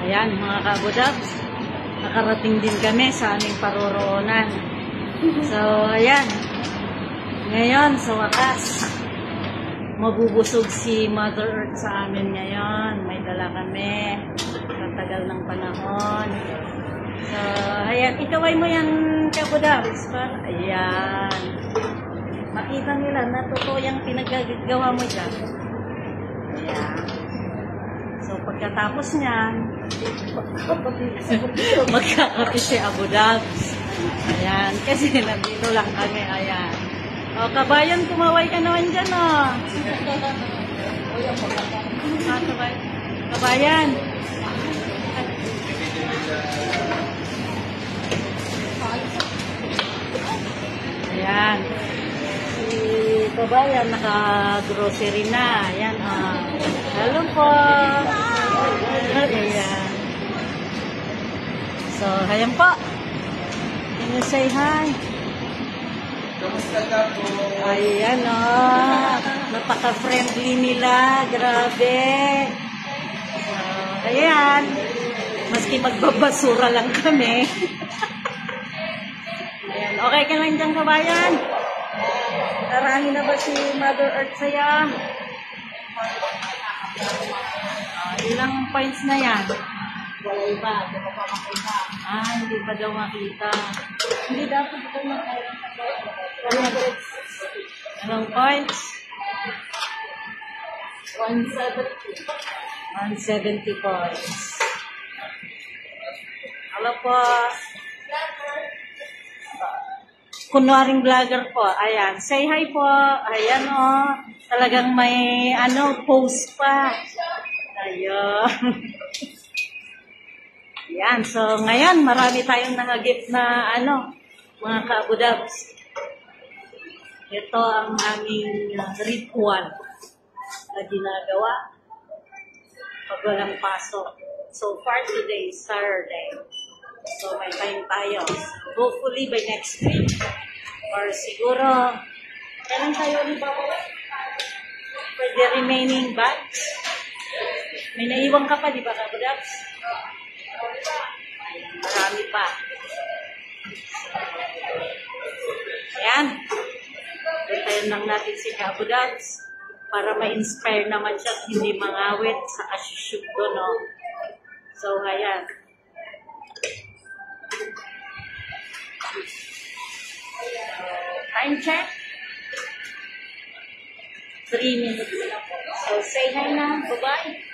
Ayan, mga kabudabs, nakarating din kami sa aming paroroonan. So, ayan. Ngayon, sa wakas, mabubusog si Mother Earth sa amin ngayon. May dala kami. Matagal ng panahon. So, ayan. Ikaway mo yan, kabudabs. Ayan. Makita nila na totoo yung pinagagawa mo dyan. Ayan. So, pagkatapos niyan, magkakape si Abudabs. Ayan, kasi nandito lang kami. Ayan. O, kabayan, kumaway ka naman dyan, o. Kabayan. Ayan. Si kabayan, naka-grocery na. Ayan, o. Hello po. Ayan. So, ayan po. Can you say hi? Kamusta ka po? Ayan o. Napaka-friendly nila. Grabe. Ayan. Maski magbabasura lang kami. Ayan. Okay ka lang dyan, kabayan? Narani na ba si Mother Earth saya? Ilang points na yan? Wala iba, di ba pa makita? Hindi pa daw makita. Hindi dapat ito makita. Anong points? 170. 170 points. Hello po. Kunwaring vlogger po. Ayan. Say hi po. Ayan o. Talagang may post pa. Ayun. Yan. So, ngayon, marami tayong nakagift na mga kabudabs. Ito ang aming ritual na ginagawa pag walang pasok. So far today is Saturday. So may time tayo. Hopefully by next week or siguro kailan tayo ulit for the remaining batch. May naiwan ka pa, di ba, kabudabs? Marami pa. Ayan. Tayo lang natin si kabudabs para ma-inspire naman siya at hindi mangawit sa kasyusyug ko, no? So, ayan. Time check. 3 minutes na po. So, say hi na. Bye-bye.